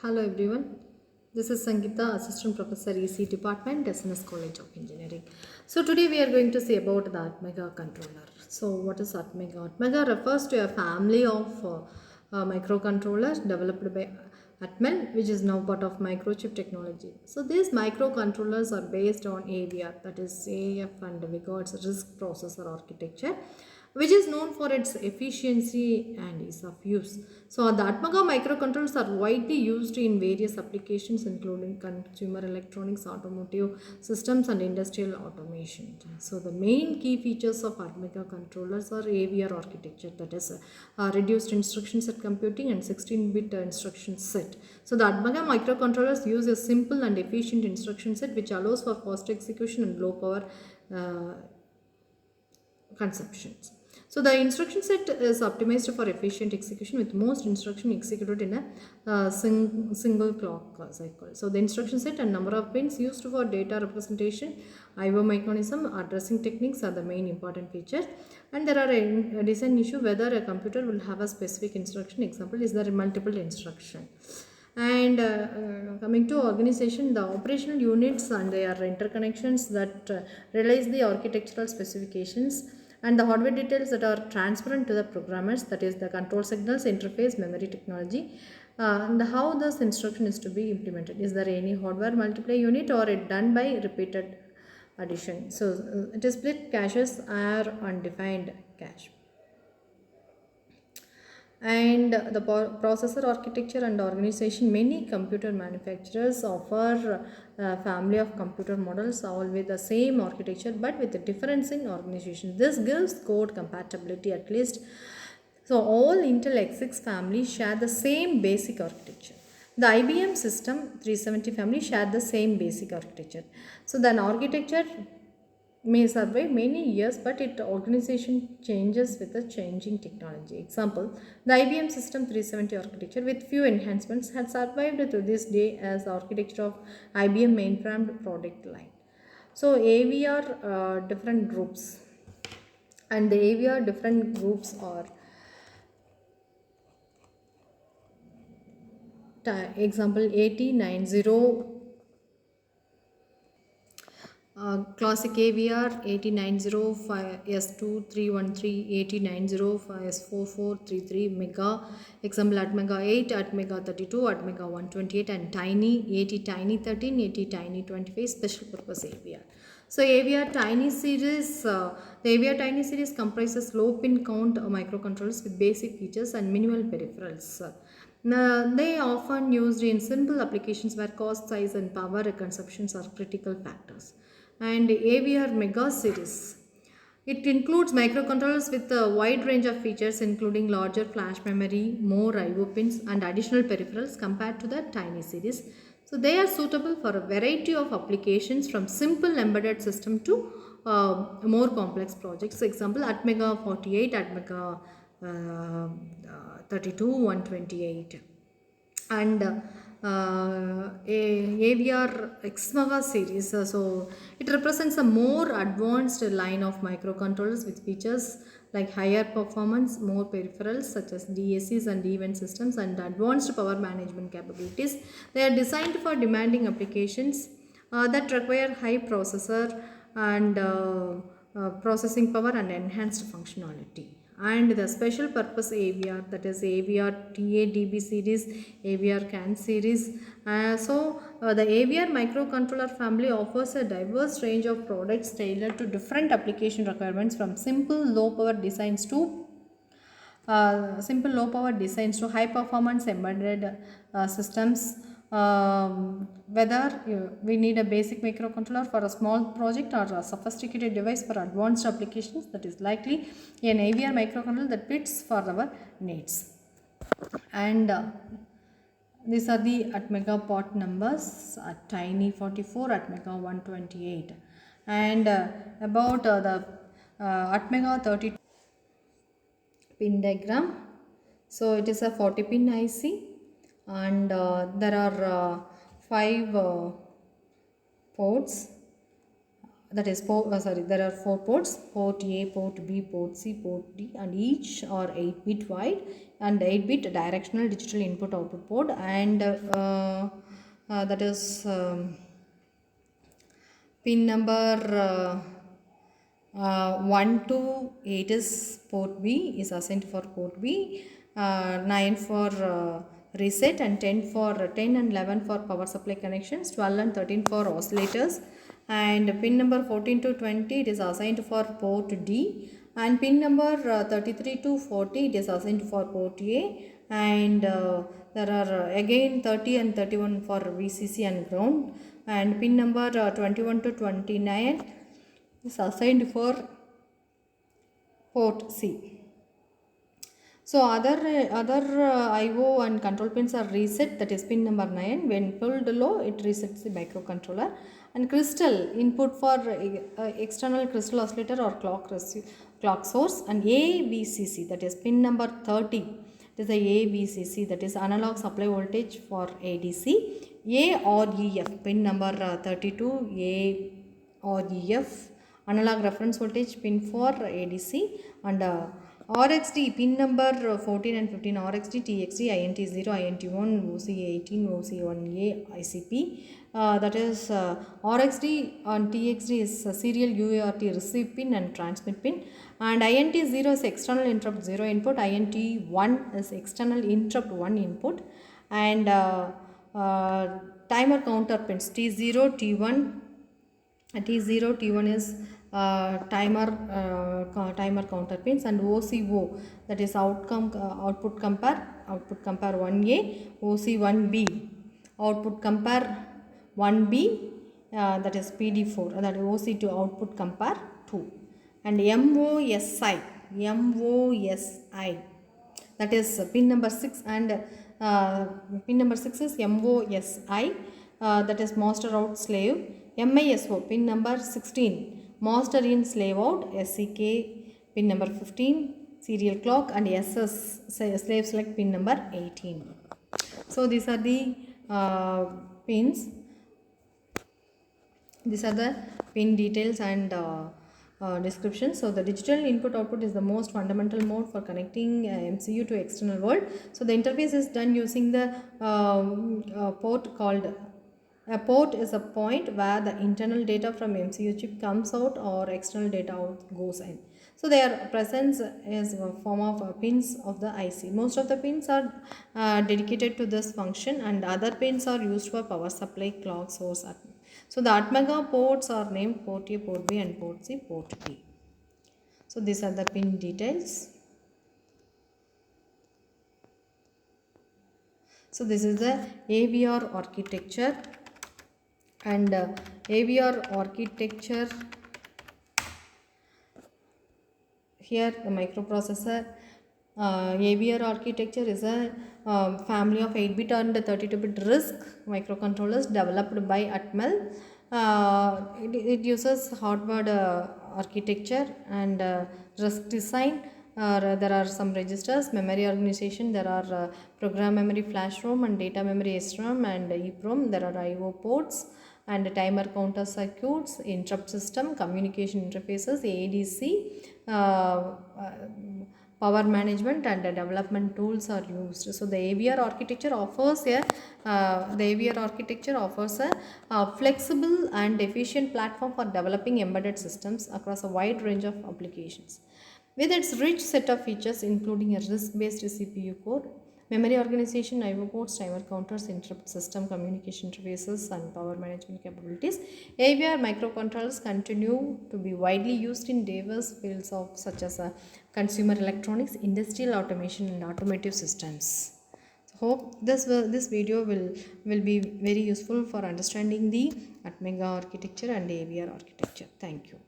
Hello everyone, this is Sangeetha, Assistant Professor EC Department, SNS College of Engineering. So today we are going to see about the ATMEGA controller. So what is ATMEGA? ATMEGA refers to a family of microcontrollers developed by Atmel, which is now part of microchip technology. So these microcontrollers are based on AVR, that is AF and Vigord's RISC processor architecture, which is known for its efficiency and ease of use. So the ATMEGA microcontrollers are widely used in various applications including consumer electronics, automotive systems and industrial automation. So the main key features of ATMEGA controllers are AVR architecture, that is reduced instruction set computing and 16-bit instruction set. So the ATMEGA microcontrollers use a simple and efficient instruction set which allows for fast execution and low power consumptions. So the instruction set is optimized for efficient execution with most instruction executed in a single clock cycle. So the instruction set and number of pins used for data representation, I/O mechanism, addressing techniques are the main important features. And there are a design issue whether a computer will have a specific instruction. Example is there multiple instruction. And coming to organization, the operational units and their interconnections that realize the architectural specifications and the hardware details that are transparent to the programmers, that is the control signals, interface, memory technology, and how this instruction is to be implemented. Is there any hardware multiply unit or it done by repeated addition? So it is split caches or undefined cache. And the processor architecture and organization, many computer manufacturers offer a family of computer models all with the same architecture but with a difference in organization. This gives code compatibility at least. So all Intel X6 families share the same basic architecture. The IBM system 370 family share the same basic architecture. So the architecture may survive many years, but its organization changes with the changing technology. Example, the IBM System 370 architecture with few enhancements has survived to this day as the architecture of IBM mainframe product line. So AVR different groups, and the AVR different groups are example AT90 classic AVR 8090S2313, AT90S4433 Mega, example ATMEGA 8, ATMEGA 32, ATMEGA 128, and Tiny 80 Tiny 13, 80 Tiny 25 special purpose AVR. So AVR Tiny series, the AVR Tiny series comprises low pin count microcontrollers with basic features and minimal peripherals. They are often used in simple applications where cost, size and power consumptions are critical factors. And AVR Mega series, it includes microcontrollers with a wide range of features including larger flash memory, more I/O pins and additional peripherals compared to the Tiny series. So they are suitable for a variety of applications from simple embedded system to more complex projects. For example, ATMEGA 48, ATMEGA 32, 128, and AVR ATMEGA series. So it represents a more advanced line of microcontrollers with features like higher performance, more peripherals such as DACs and event systems, and advanced power management capabilities. They are designed for demanding applications that require high processor and processing power and enhanced functionality. And the special purpose AVR, that is AVR TADB series, AVR CAN series. The AVR microcontroller family offers a diverse range of products tailored to different application requirements, from simple low power designs to high performance embedded systems. Whether we need a basic microcontroller for a small project or a sophisticated device for advanced applications, that is likely an AVR microcontroller that fits for our needs. And these are the ATMEGA port numbers: Tiny 44, ATMEGA 128, and about the ATMEGA 32 pin diagram. So it is a 40 pin IC, and there are 5 ports. that is there are 4 ports: port A, port B, port C, port D, and each are 8-bit wide and 8-bit directional digital input output port, and that is pin number 1 to 8 is port B, is assigned for port B, 9 for reset, and 10 for 10 and 11 for power supply connections, 12 and 13 for oscillators, and pin number 14 to 20 it is assigned for port D, and pin number 33 to 40 it is assigned for port A, and there are again 30 and 31 for VCC and ground, and pin number 21 to 29 is assigned for port C. So other IO and control pins are reset, that is pin number 9. When pulled low, it resets the microcontroller. And crystal input for external crystal oscillator or clock source, and ABCC, that is pin number 30. It is the ABCC, that is analog supply voltage for ADC. A or EF, pin number 32, A or EF, analog reference voltage pin for ADC, and RxD pin number 14 and 15, RxD, TxD, INT0, INT1, OC18, OC1A, ICP. That is RxD and TxD is serial UART receive pin and transmit pin, and INT0 is external interrupt 0 input, INT1 is external interrupt 1 input, and timer counter pins T0, T1. T0, T1 is timer counter pins, and OCO, that is output compare 1A, OC1B output compare 1B, that is PD4, that is OC2 output compare 2, and MOSI, that is pin number 6, and pin number 6 is MOSI, that is master out slave. MISO pin number 16, master in slave out. SCK pin number 15, serial clock, and SS slave select pin number 18. So these are the pins. These are the pin details and description. So the digital input output is the most fundamental mode for connecting MCU to external world. So the interface is done using the port called a port is a point where the internal data from MCU chip comes out or external data out goes in. So their presence is a form of pins of the IC. Most of the pins are dedicated to this function, and other pins are used for power supply, clock source. So the ATMEGA ports are named port A, port B, and port C, port D. So these are the pin details. So this is the AVR architecture, and AVR architecture, here the microprocessor. AVR architecture is a family of 8-bit and 32-bit RISC microcontrollers developed by Atmel. It uses hardware architecture and RISC design. There are some registers, memory organization, there are program memory flash ROM and data memory SROM and EEPROM. There are IO ports and timer counter circuits, interrupt system, communication interfaces, ADC, power management, and development tools are used. So the AVR architecture offers a flexible and efficient platform for developing embedded systems across a wide range of applications. With its rich set of features including a RISC-based CPU core, memory organization, IO ports, timer counters, interrupt system, communication interfaces, and power management capabilities, AVR microcontrollers continue to be widely used in diverse fields of such as consumer electronics, industrial automation, and automotive systems. So hope this video will be very useful for understanding the ATMEGA architecture and AVR architecture. Thank you.